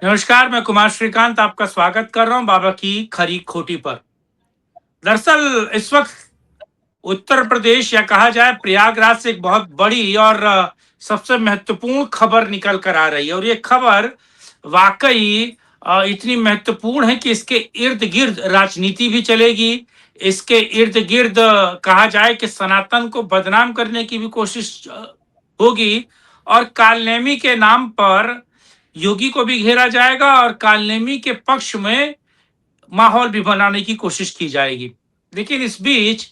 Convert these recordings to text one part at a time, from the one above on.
नमस्कार, मैं कुमार श्रीकांत आपका स्वागत कर रहा हूँ बाबा की खरी खोटी पर। दरअसल इस वक्त उत्तर प्रदेश या कहा जाए प्रयागराज से एक बहुत बड़ी और सबसे महत्वपूर्ण खबर निकल कर आ रही है और ये खबर वाकई इतनी महत्वपूर्ण है कि इसके इर्द-गिर्द राजनीति भी चलेगी। इसके इर्द-गिर्द कहा जाए कि सनातन को बदनाम करने की भी कोशिश होगी और कालनेमी के नाम पर योगी को भी घेरा जाएगा और कालनेमी के पक्ष में माहौल भी बनाने की कोशिश की जाएगी। लेकिन इस बीच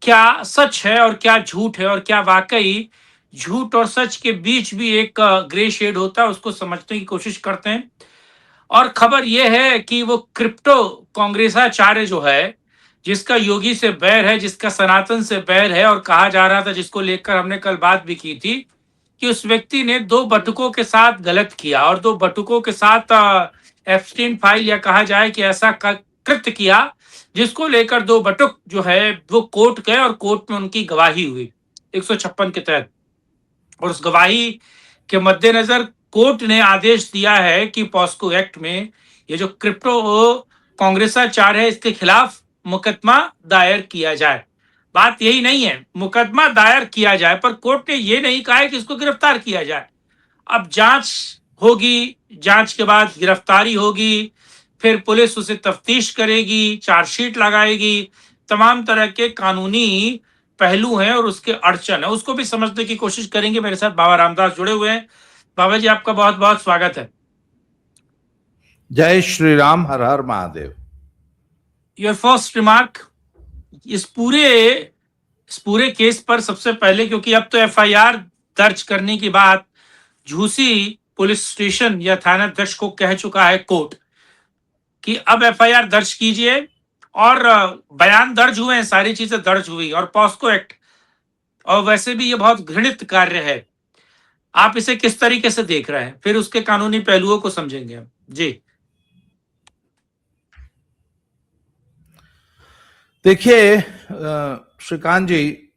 क्या सच है और क्या झूठ है और क्या वाक़ई झूठ और सच के बीच भी एक ग्रे शेड होता है, उसको समझने की कोशिश करते हैं। और खबर ये है कि वो क्रिप्टो कांग्रेसाचार्य जो है, जिसका योगी से बैर है, जिसका सनातन से बैर है और कहा जा रहा था जिसको लेकर हमने कल बात भी की थी, कि उस व्यक्ति ने 2 बटुकों के साथ गलत किया और 2 बटुकों के साथ एप्स्टीन फाइल या कहा जाए कि ऐसा कृत्य किया, जिसको लेकर 2 बटुक जो है वो कोर्ट गए और कोर्ट में उनकी गवाही हुई, 156 के तहत। और उस गवाही के मद्देनजर कोर्ट ने आदेश दिया है कि पॉस्को एक्ट में ये जो क्रिप्टो कांग्रेसाचार्य है इसके खिलाफ मुकदमा दायर किया जाए। बात यही नहीं है, मुकदमा दायर किया जाए पर कोर्ट ने ये नहीं कहा है कि इसको गिरफ्तार किया जाए। अब जांच होगी, जांच के बाद गिरफ्तारी होगी, फिर पुलिस उसे तफ्तीश करेगी, चार्जशीट लगाएगी, तमाम तरह के कानूनी पहलू हैं और उसके अड़चन है, उसको भी समझने की कोशिश करेंगे। मेरे साथ बाबा रामदास जुड़े हुए हैं। बाबा जी आपका बहुत बहुत स्वागत है। जय श्री राम, हर हर महादेव। योर फर्स्ट रिमार्क इस पूरे केस पर सबसे पहले, क्योंकि अब तो एफआईआर दर्ज करने की बात झूसी पुलिस स्टेशन या थानाध्यक्ष को कह चुका है कोर्ट कि अब एफआईआर दर्ज कीजिए और बयान दर्ज हुए हैं, सारी चीजें दर्ज हुई और पॉस्को एक्ट, और वैसे भी ये बहुत घृणित कार्य है। आप इसे किस तरीके से देख रहे हैं, फिर उसके कानूनी पहलुओं को समझेंगे हम जी। देखिए श्रीकांत जी,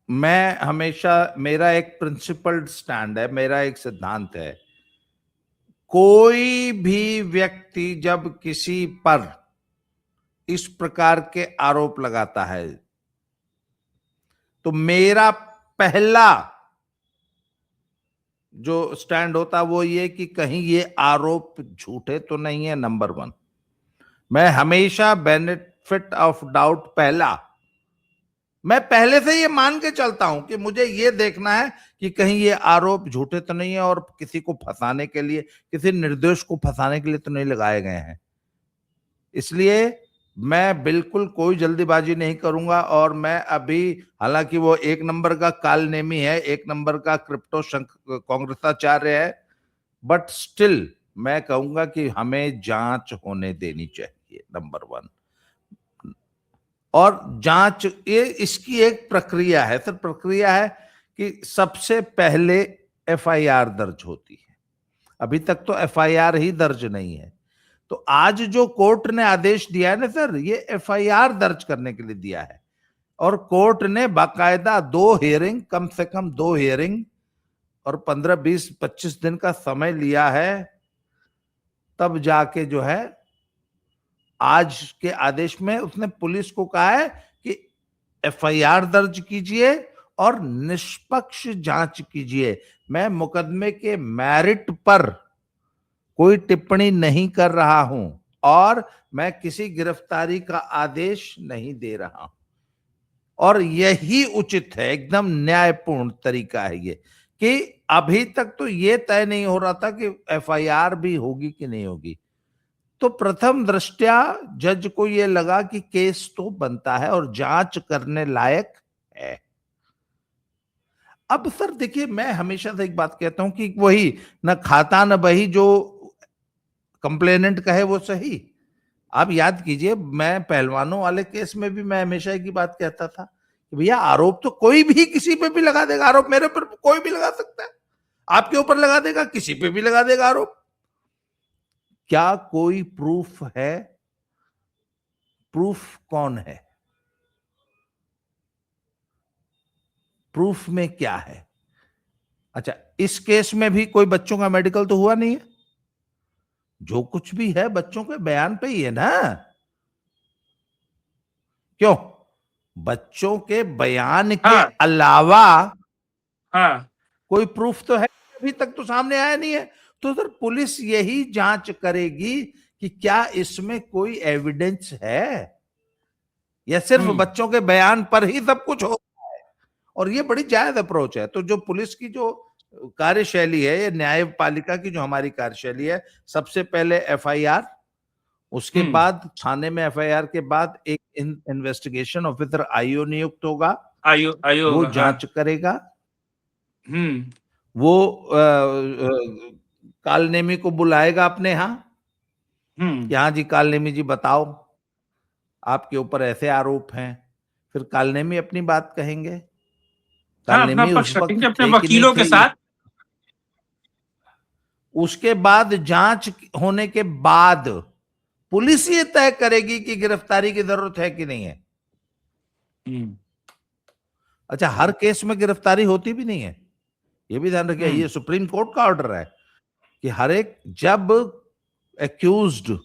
मैं हमेशा, मेरा एक प्रिंसिपल्ड स्टैंड है, मेरा एक सिद्धांत है, कोई भी व्यक्ति जब किसी पर इस प्रकार के आरोप लगाता है तो मेरा पहला जो स्टैंड होता है वो ये कि कहीं ये आरोप झूठे तो नहीं है। नंबर 1, मैं हमेशा बेनिफिट ऑफ डाउट मैं पहले से ये मान के चलता हूं कि मुझे ये देखना है कि कहीं ये आरोप झूठे तो नहीं है और किसी को फंसाने के लिए, किसी निर्दोष को फंसाने के लिए तो नहीं लगाए गए हैं। इसलिए मैं बिल्कुल कोई जल्दीबाजी नहीं करूंगा और मैं अभी, हालांकि वो एक नंबर का कालनेमी है, एक नंबर का क्रिप्टो कांग्रेसाचार्य है, बट स्टिल मैं कहूंगा कि हमें जांच होने देनी चाहिए, नंबर 1। और जांच, ये इसकी एक प्रक्रिया है सर, प्रक्रिया है कि सबसे पहले एफआईआर दर्ज होती है। अभी तक तो एफआईआर ही दर्ज नहीं है। तो आज जो कोर्ट ने आदेश दिया है ना सर, ये एफआईआर दर्ज करने के लिए दिया है और कोर्ट ने बाकायदा 2 हियरिंग, कम से कम 2 हियरिंग और 15, 20, 25 दिन का समय लिया है, तब जाके जो है आज के आदेश में उसने पुलिस को कहा है कि एफआईआर दर्ज कीजिए और निष्पक्ष जांच कीजिए। मैं मुकदमे के मेरिट पर कोई टिप्पणी नहीं कर रहा हूं और मैं किसी गिरफ्तारी का आदेश नहीं दे रहा हूं, और यही उचित है, एकदम न्यायपूर्ण तरीका है ये, कि अभी तक तो ये तय नहीं हो रहा था कि एफआईआर भी होगी कि नहीं होगी। तो प्रथम दृष्टया जज को यह लगा कि केस तो बनता है और जांच करने लायक है। अब सर देखिए, मैं हमेशा से एक बात कहता हूं कि वही न खाता न बही, जो कंप्लेनेंट कहे वो सही। आप याद कीजिए, मैं पहलवानों वाले केस में भी मैं हमेशा एक ही बात कहता था कि भैया आरोप तो कोई भी किसी पे भी लगा देगा, आरोप मेरे पर कोई भी लगा सकता है, आपके ऊपर लगा देगा, किसी पे भी लगा देगा आरोप। क्या कोई प्रूफ है? प्रूफ कौन है? प्रूफ में क्या है? अच्छा, इस केस में भी कोई बच्चों का मेडिकल तो हुआ नहीं है, जो कुछ भी है बच्चों के बयान पे ही है ना। क्यों? बच्चों के बयान के हाँ अलावा हाँ। कोई प्रूफ तो है अभी तक तो सामने आया नहीं है। तो सर पुलिस यही जांच करेगी कि क्या इसमें कोई एविडेंस है या सिर्फ हम्म बच्चों के बयान पर ही सब कुछ हो। और ये बड़ी जायज अप्रोच है। तो जो पुलिस की जो कार्यशैली है, ये न्यायपालिका की जो हमारी कार्यशैली है, सबसे पहले एफआईआर, उसके हम्म। बाद थाने में एफआईआर के बाद एक इन्वेस्टिगेशन ऑफिसर आईओ नियुक्त होगा, वो आयोग, हाँ। जांच करेगा। हम्म वो कालनेमी को बुलाएगा अपने यहाँ हम्म। कि हाँ जी कालनेमी जी बताओ, आपके ऊपर ऐसे आरोप हैं। फिर कालनेमी अपनी बात कहेंगे, हाँ, अपना कालनेमी उस पक्ष वक्त रखेंगे अपने थे कि नहीं वकीलों के थे। साथ। उसके बाद जांच होने के बाद पुलिस ये तय करेगी कि गिरफ्तारी की जरूरत है कि नहीं है। हम्म अच्छा, हर केस में गिरफ्तारी होती भी नहीं है, ये भी ध्यान रखिए। हम्म ये सुप्रीम कोर्ट का ऑर्डर है कि हर एक, जब एक्यूज्ड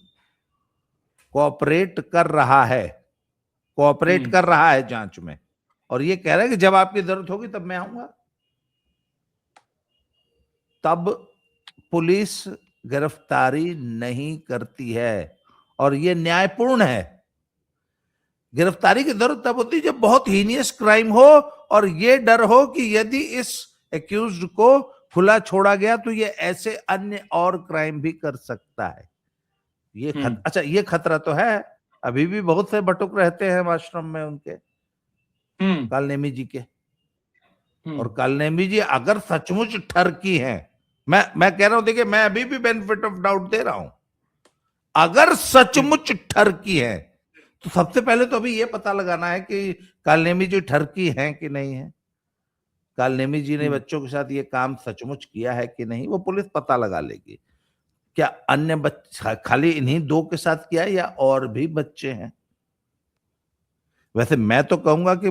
कोऑपरेट कर रहा है, कोऑपरेट हम्म। कर रहा है जांच में, और ये कह रहा है कि जब आपकी जरूरत होगी तब मैं आऊंगा, तब पुलिस गिरफ्तारी नहीं करती है। और ये न्यायपूर्ण है। गिरफ्तारी की जरूरत तब होती है जब बहुत हीनियस क्राइम हो और ये डर हो कि यदि इस एक्यूज्ड को खुला छोड़ा गया तो ये ऐसे अन्य और क्राइम भी कर सकता है। हम्म अच्छा, ये खतरा तो है। अभी भी बहुत से बटुक रहते हैं आश्रम में उनके, हम्म कालनेमी जी के। हम्म। और कालनेमी जी अगर सचमुच ठरकी हैं, मैं कह रहा हूं, देखिए मैं अभी भी बेनिफिट ऑफ डाउट दे रहा हूं, अगर हम्म सचमुच ठरकी है तो सबसे पहले तो अभी ये पता लगाना है कि कालनेमी जी ठरकी हैं कि नहीं है। कालनेमी जी ने हम्म। बच्चों के साथ ये काम सचमुच किया है कि नहीं, वो पुलिस पता लगा लेगी। क्या अन्य बच्चे खाली इन्हीं दो के साथ किया है या और भी बच्चे हैं? वैसे मैं तो कहूंगा कि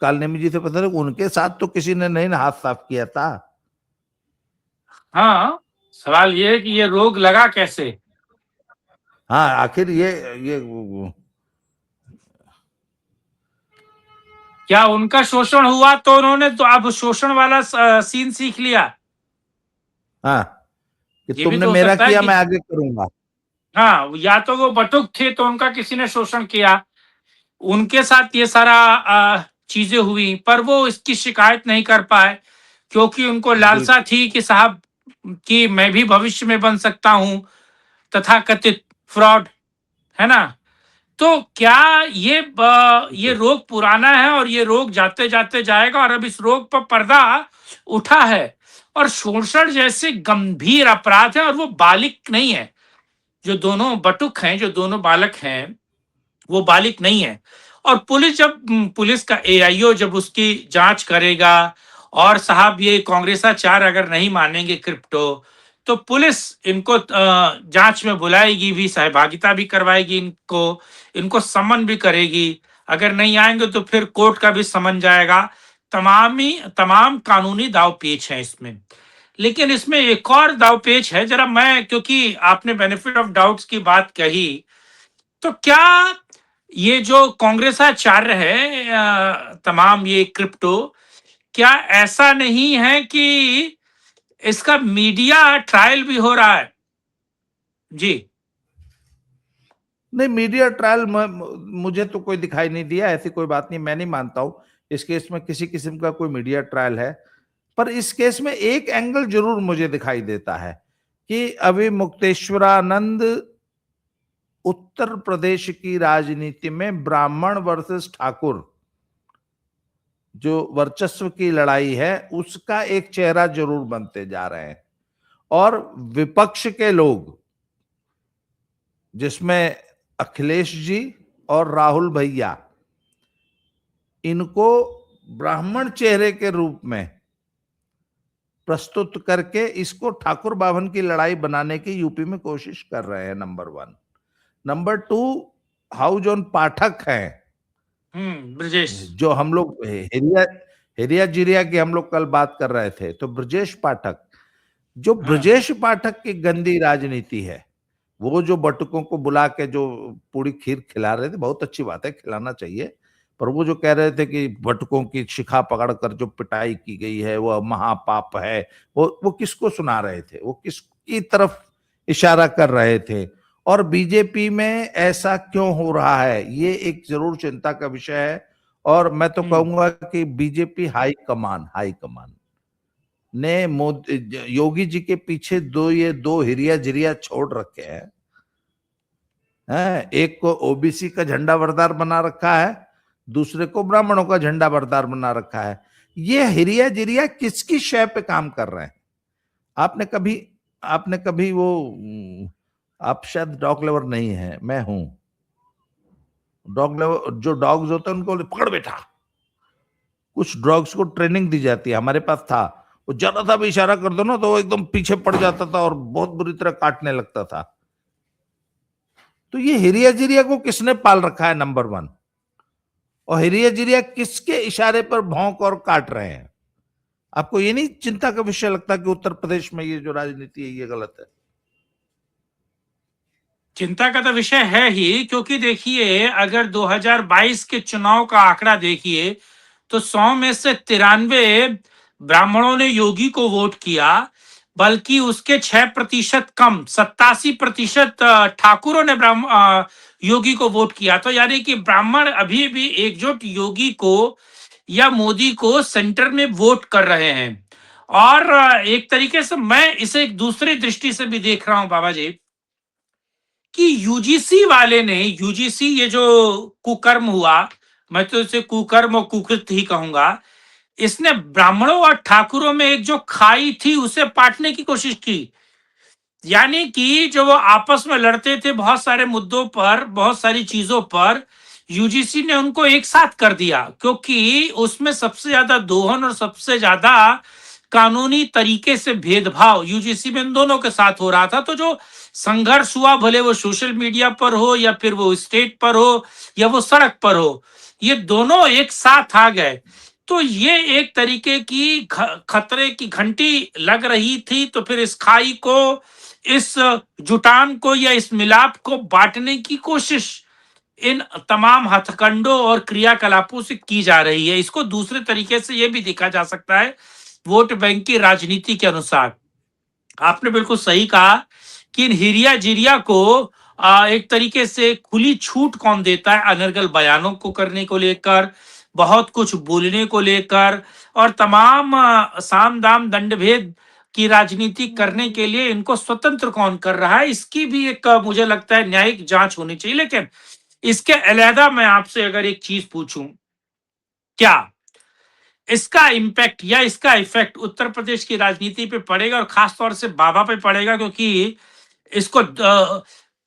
कालनेमी जी से पता लगे उनके साथ तो किसी ने नहीं ना हाथ साफ किया था। हाँ, सवाल ये है कि ये रोग लगा कैसे। हाँ, आखिर ये क्या उनका शोषण हुआ तो उन्होंने तो अब शोषण वाला सीन सीख लिया। हाँ, कि ये भी तुमने तो हो मेरा सकता है किया कि मैं आगे करूंगा। हाँ, या तो वो बटुक थे तो उनका किसी ने शोषण किया, उनके साथ ये सारा चीजें हुई, पर वो इसकी शिकायत नहीं कर पाए क्योंकि उनको लालसा बिल्कुल। थी कि साहब कि मैं भी भविष्य में बन सकता हूं, तथाकथित फ्रॉड, है ना। तो क्या ये बिल्कुल। रोग पुराना है और ये रोग जाते जाते जाएगा, और अब इस रोग पर पर्दा उठा है। और शोषण जैसे गंभीर अपराध है और वो बालिक नहीं है, जो दोनों बटुक हैं, जो दोनों बालक हैं, वो बालिक नहीं है। और पुलिस का एआईओ जब उसकी जांच करेगा, और साहब ये कांग्रेसाचार अगर नहीं मानेंगे क्रिप्टो, तो पुलिस इनको जांच में बुलाएगी भी, सहभागिता भी करवाएगी, इनको समन भी करेगी। अगर नहीं आएंगे तो फिर कोर्ट का भी समन जाएगा। तमाम कानूनी दाव पेच है इसमें। लेकिन इसमें एक और दाव पेच है, जरा मैं, क्योंकि आपने बेनिफिट ऑफ डाउट्स की बात कही, तो क्या ये जो कांग्रेसाचार्य है, तमाम ये क्रिप्टो, क्या ऐसा नहीं है कि इसका मीडिया ट्रायल भी हो रहा है। जी। नहीं, मीडिया ट्रायल मुझे तो कोई दिखाई नहीं दिया, ऐसी कोई बात नहीं, मैं नहीं मानता हूं इस केस में किसी किस्म का कोई मीडिया ट्रायल है। पर इस केस में एक एंगल जरूर मुझे दिखाई देता है कि अभी मुक्तेश्वरानंद उत्तर प्रदेश की राजनीति में ब्राह्मण वर्सेस ठाकुर जो वर्चस्व की लड़ाई है उसका एक चेहरा जरूर बनते जा रहे हैं। और विपक्ष के लोग, जिसमें अखिलेश जी और राहुल भैया, इनको ब्राह्मण चेहरे के रूप में प्रस्तुत करके इसको ठाकुर बाभन की लड़ाई बनाने की यूपी में कोशिश कर रहे हैं, number one. Number two, how John Pathak हैं, ब्रजेश। जो हम लोग हेरिया हेरिया जीरिया की हम लोग कल बात कर रहे थे, तो ब्रजेश पाठक, जो हाँ ब्रजेश पाठक की गंदी राजनीति है, वो जो बटुकों को बुला के जो पूरी खीर खिला रहे थे, बहुत अच्छी बात है, खिलाना चाहिए, पर वो जो कह रहे थे कि बटुकों की शिखा पकड़कर जो पिटाई की गई है वो महापाप है, वो किसको सुना रहे थे, वो किसकी तरफ इशारा कर रहे थे, और बीजेपी में ऐसा क्यों हो रहा है, ये एक जरूर चिंता का विषय है। और मैं तो कहूंगा कि बीजेपी हाईकमान ने योगी जी के पीछे ये दो हिरिया जिरिया छोड़ रखे हैं। एक को ओबीसी का झंडा बरदार बना रखा है, दूसरे को ब्राह्मणों का झंडा बरदार बना रखा है। ये हिरिया जिरिया किसकी शय पे काम कर रहे हैं? आपने कभी वो, आप शायद डॉग लवर नहीं है, मैं हूं डॉग लवर। जो डॉग्स होते हैं उनको पकड़ बैठा, कुछ डॉग्स को ट्रेनिंग दी जाती है, हमारे पास था, वो जरा सा भी इशारा कर दो ना तो वो एकदम पीछे पड़ जाता था और बहुत बुरी तरह काटने लगता था। तो ये हिरिया जिरिया को किसने पाल रखा है, नंबर 1, और हिरिया जिरिया किसके इशारे पर भौंक और काट रहे हैं? आपको ये नहीं चिंता का विषय लगता कि उत्तर प्रदेश में ये जो राजनीति है ये गलत है? चिंता का तो विषय है ही, क्योंकि देखिए अगर 2022 के चुनाव का आंकड़ा देखिए तो 100 में से 93 ब्राह्मणों ने योगी को वोट किया, बल्कि उसके 6% कम 87% ठाकुरों ने योगी को वोट किया। तो यानी कि ब्राह्मण अभी भी एकजुट योगी को या मोदी को सेंटर में वोट कर रहे हैं। और एक तरीके से मैं इसे एक दूसरी दृष्टि से भी देख रहा हूं बाबा जी, कि यूजीसी वाले ने, यूजीसी ये जो कुकर्म हुआ, मैं तो इसे कुकर्म और कुकृत ही कहूंगा, इसने ब्राह्मणों और ठाकुरों में एक जो खाई थी उसे पाटने की कोशिश की। यानी कि जो वो आपस में लड़ते थे बहुत सारे मुद्दों पर, बहुत सारी चीजों पर, यूजीसी ने उनको एक साथ कर दिया, क्योंकि उसमें सबसे ज्यादा दोहन और सबसे ज्यादा कानूनी तरीके से भेदभाव यूजीसी में इन दोनों के साथ हो रहा था। तो जो संघर्ष हुआ, भले वो सोशल मीडिया पर हो या फिर वो स्टेट पर हो या वो सड़क पर हो, ये दोनों एक साथ आ गए। तो ये एक तरीके की खतरे की घंटी लग रही थी। तो फिर इस खाई को, इस जुटान को या इस मिलाप को बांटने की कोशिश इन तमाम हथकंडों और क्रियाकलापों से की जा रही है। इसको दूसरे तरीके से यह भी देखा जा सकता है, वोट बैंक की राजनीति के अनुसार। आपने बिल्कुल सही कहा कि इन हिरिया जिरिया को एक तरीके से खुली छूट कौन देता है अनर्गल बयानों को करने को लेकर, बहुत कुछ बोलने को लेकर, और तमाम साम दाम दंड भेद की राजनीति करने के लिए इनको स्वतंत्र कौन कर रहा है, इसकी भी एक मुझे लगता है न्यायिक जांच होनी चाहिए। लेकिन इसके अलहदा मैं आपसे अगर एक चीज पूछूं, क्या इसका इम्पैक्ट या इसका इफेक्ट उत्तर प्रदेश की राजनीति पे पड़ेगा, और खास तौर से बाबा पे पड़ेगा? क्योंकि इसको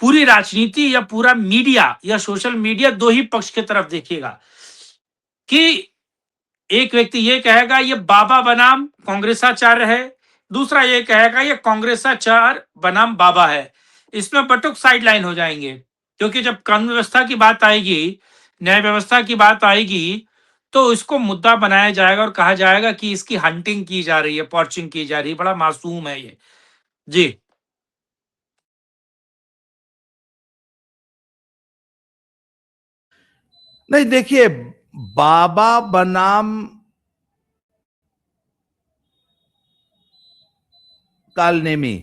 पूरी राजनीति या पूरा मीडिया या सोशल मीडिया दो ही पक्ष की तरफ देखेगा, कि एक व्यक्ति ये कहेगा ये बाबा बनाम कांग्रेसाचार्य है, दूसरा ये कहेगा ये कांग्रेसाचार्य बनाम बाबा है। इसमें बटुक साइडलाइन हो जाएंगे, क्योंकि जब कानून व्यवस्था की बात आएगी, न्याय व्यवस्था की बात आएगी, तो इसको मुद्दा बनाया जाएगा और कहा जाएगा कि इसकी हंटिंग की जा रही है, पॉर्चिंग की जा रही है, बड़ा मासूम है ये। जी। नहीं, देखिए, बाबा बनाम कालनेमी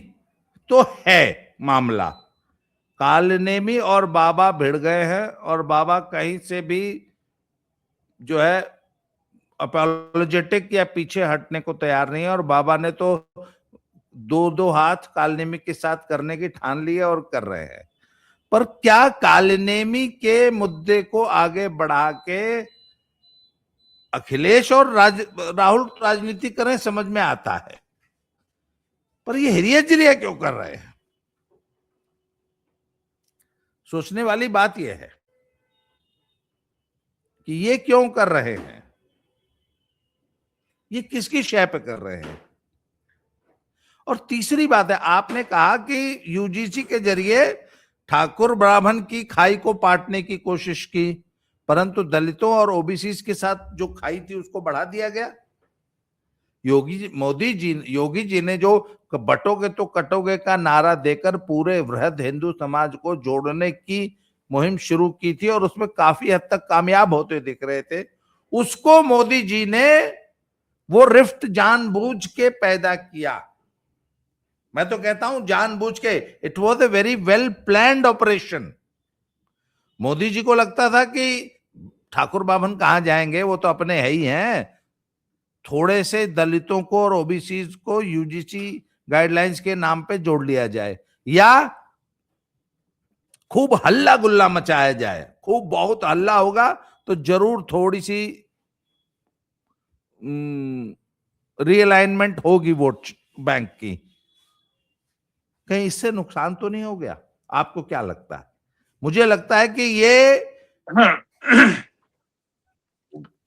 तो है मामला। कालनेमी और बाबा भिड़ गए हैं, और बाबा कहीं से भी जो है अपोलोजेटिक या पीछे हटने को तैयार नहीं है, और बाबा ने तो दो दो हाथ कालनेमी के साथ करने की ठान ली है और कर रहे हैं। पर क्या कालनेमी के मुद्दे को आगे बढ़ा के अखिलेश और राहुल राजनीति करें, समझ में आता है, पर ये हिरिया जिरिया क्यों कर रहे हैं? सोचने वाली बात यह है कि ये क्यों कर रहे हैं, ये किसकी शय पे कर रहे हैं। और तीसरी बात है, आपने कहा कि यूजीसी के जरिए ठाकुर ब्राह्मण की खाई को पाटने की कोशिश की, परंतु दलितों और ओबीसी के साथ जो खाई थी उसको बढ़ा दिया गया। योगी जी ने जो बटोगे तो कटोगे का नारा देकर पूरे वृहद हिंदू समाज को जोड़ने की मुहिम शुरू की थी और उसमें काफी हद तक कामयाब होते दिख रहे थे, उसको मोदी जी ने वो रिफ्ट जानबूझ के पैदा किया। मैं तो कहता हूं जानबूझ के। It was a very well planned operation. Modi ji को लगता था कि ठाकुर बाभन कहां जाएंगे, वो तो अपने है ही हैं, थोड़े से दलितों को और ओबीसी को यूजीसी गाइडलाइंस के नाम पे जोड़ लिया जाए या खूब हल्ला गुल्ला मचाया जाए, खूब बहुत हल्ला होगा तो जरूर थोड़ी सी रीअलाइनमेंट होगी वोट बैंक की। कहीं इससे नुकसान तो नहीं हो गया? आपको क्या लगता है? मुझे लगता है कि ये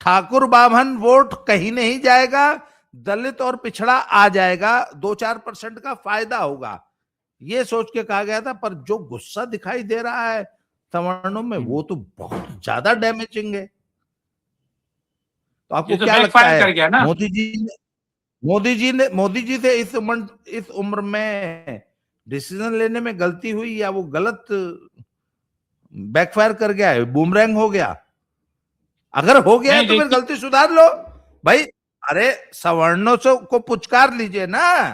ठाकुर बाभन वोट कहीं नहीं जाएगा, दलित और पिछड़ा आ जाएगा, 2-4% का फायदा होगा, ये सोच के कहा गया था। पर जो गुस्सा दिखाई दे रहा है सवर्णों में, वो तो बहुत ज्यादा डैमेजिंग है। तो आपको तो क्या लगता बैकफायर है? कर गया ना। मोदी जी से इस उम्र में डिसीजन लेने में गलती हुई या वो गलत बैकफायर कर गया है, बूमरैंग हो गया? अगर हो गया है नहीं तो फिर देखिए, गलती सुधार लो भाई। अरे सवर्णों से को पुचकार लीजिए ना,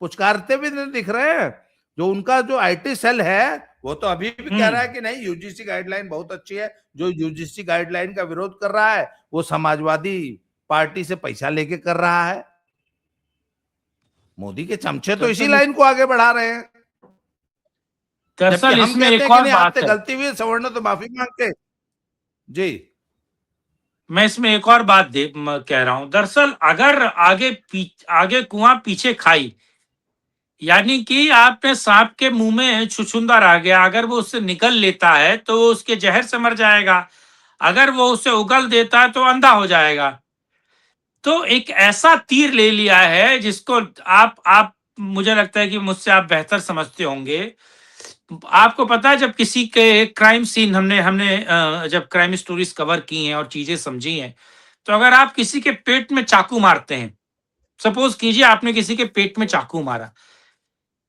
पुचकारते भी नहीं दिख रहे हैं। जो उनका जो आईटी सेल है वो तो अभी भी कह रहा है कि नहीं यूजीसी गाइडलाइन बहुत अच्छी है। जो यूजीसी गाइडलाइन का विरोध कर रहा है वो समाजवादी पार्टी से पैसा लेके कर रहा है। मोदी के चमचे तो इसी लाइन को आगे बढ़ा रहे हैं, जबकि दरअसल हम इसमें कहते एक हैं कि और नहीं बात आपसे है। गलती हुई, सवर्ण तो माफी मांगते। जी मैं इसमें एक और बात कह रहा हूं। दरअसल अगर आगे कुआं पीछे खाई, यानी कि आपने सांप के मुंह में छुछुंदर आ गया, अगर वो उससे निकल लेता है तो वो उसके जहर से मर जाएगा, अगर वो उसे उगल देता है तो अंधा हो जाएगा। तो एक ऐसा तीर ले लिया है जिसको आप मुझे लगता है कि मुझसे आप बेहतर समझते होंगे। आपको पता है, जब किसी के क्राइम सीन हमने हमने जब क्राइम स्टोरीज कवर की हैं और चीजें समझी हैं, तो अगर आप किसी के पेट में चाकू मारते हैं, सपोज कीजिए आपने किसी के पेट में चाकू मारा,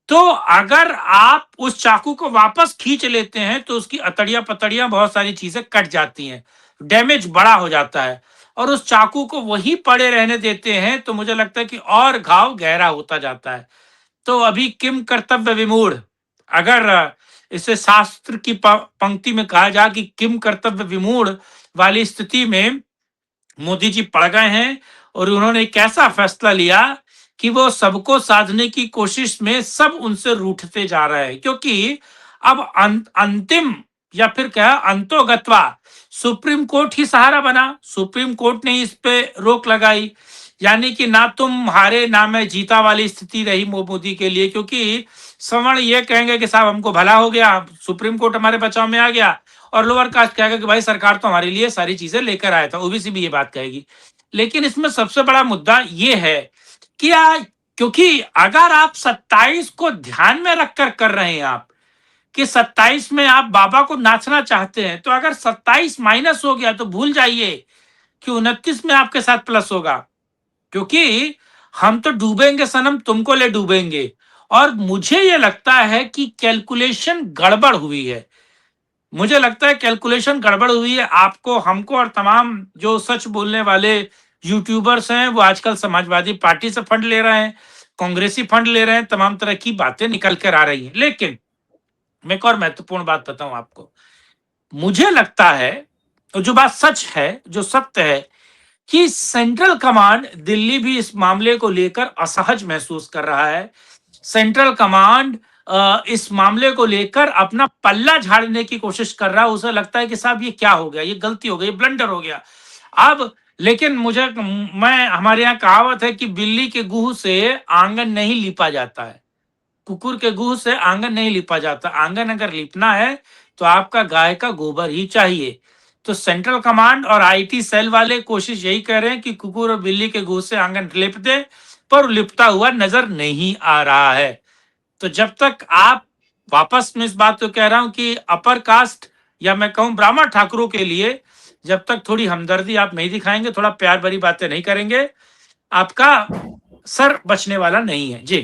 तो अगर आप उस चाकू को वापस खींच लेते हैं तो उसकी अतड़ियां पतड़ियां बहुत सारी चीजें कट जाती हैं, डैमेज बड़ा हो जाता है। और उस चाकू को वहीं पड़े रहने देते हैं तो मुझे लगता है कि और घाव गहरा होता जाता है। तो अभी किम कर्तव्य विमूढ़, अगर इसे शास्त्र की पंक्ति में कहा जाए कि किम कर्तव्य विमूढ़ वाली स्थिति में मोदी जी पड़ गए हैं और उन्होंने एक ऐसा फैसला लिया कि वो सबको साधने की कोशिश में सब उनसे रूठते जा रहे हैं, क्योंकि अब अंतिम या फिर क्या अंतोगत्वा सुप्रीम कोर्ट ही सहारा बना। सुप्रीम कोर्ट ने इस पे रोक लगाई, यानी कि ना तुम हारे ना मैं जीता वाली स्थिति रही मोदी के लिए, क्योंकि सवर्ण ये कहेंगे कि साहब हमको भला हो गया, सुप्रीम कोर्ट हमारे बचाव में आ गया, और लोअर कास्ट कहेगा कि भाई सरकार तो हमारे लिए सारी चीजें लेकर आया था, ओबीसी भी ये बात कहेगी। लेकिन इसमें सबसे बड़ा मुद्दा ये है कि क्योंकि अगर आप 27 को ध्यान में रखकर कर रहे हैं आप कि 27 में आप बाबा को नाचना चाहते हैं, तो अगर 27 माइनस हो गया तो भूल जाइए कि 29 में आपके साथ प्लस होगा, क्योंकि हम तो डूबेंगे सनम, तुमको ले डूबेंगे। और मुझे यह लगता है कि कैलकुलेशन गड़बड़ हुई है, मुझे लगता है कैलकुलेशन गड़बड़ हुई है। आपको, हमको और तमाम जो सच बोलने वाले यूट्यूबर्स हैं वो आजकल समाजवादी पार्टी से फंड ले रहे हैं, कांग्रेसी फंड ले रहे हैं, तमाम तरह की बातें निकल कर आ रही हैं। लेकिन मैं एक और महत्वपूर्ण बात बताऊं आपको, मुझे लगता है, और जो बात सच है, जो सत्य है, कि सेंट्रल कमांड दिल्ली भी इस मामले को लेकर असहज महसूस कर रहा है। सेंट्रल कमांड इस मामले को लेकर अपना पल्ला झाड़ने की कोशिश कर रहा है। उसे लगता है कि साहब ये क्या हो गया, ये गलती हो गई, ये ब्लंडर हो गया। अब लेकिन हमारे यहाँ कहावत है कि बिल्ली के गुह से आंगन नहीं लीपा जाता है, कुकुर के गुह से आंगन नहीं लीपा जाता। आंगन अगर लीपना है तो आपका गाय का गोबर ही चाहिए। तो सेंट्रल कमांड और आईटी सेल वाले कोशिश यही कर रहे हैं कि कुकुर और बिल्ली के गुह से आंगन लिप दे, पर लिपता हुआ नजर नहीं आ रहा है। तो जब तक आप, वापस मैं इस बात को कह रहा हूं कि अपर कास्ट या मैं कहूं ब्राह्मण ठाकुरों के लिए जब तक थोड़ी हमदर्दी आप नहीं दिखाएंगे, थोड़ा प्यार भरी बातें नहीं करेंगे, आपका सर बचने वाला नहीं है। जी,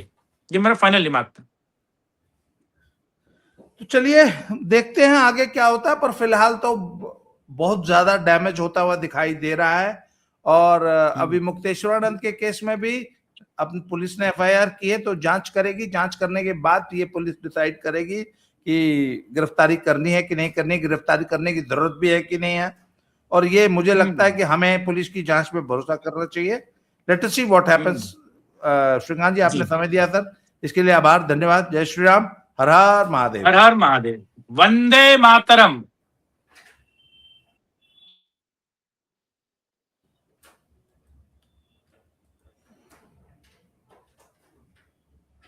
ये मेरा फाइनल रिमार्क था। तो चलिए देखते हैं आगे क्या होता है, पर फिलहाल तो बहुत ज्यादा डैमेज होता हुआ दिखाई दे रहा है। और अभी मुक्तेश्वरानंद के केस में भी अपनी पुलिस ने एफआईआर की है, तो जांच करेगी। जांच करने के बाद ये पुलिस डिसाइड करेगी कि गिरफ्तारी करनी है कि नहीं करनी, गिरफ्तारी करने की जरूरत भी है कि नहीं है। और ये मुझे लगता है कि हमें पुलिस की जांच पे भरोसा करना चाहिए। Let us see what happens. Shrikant ji, आपने समय दिया सर, इसके लिए आभार, धन्यवाद। जय श्री राम, हर हर महादेव। हर हर महादेव, वंदे मातरम।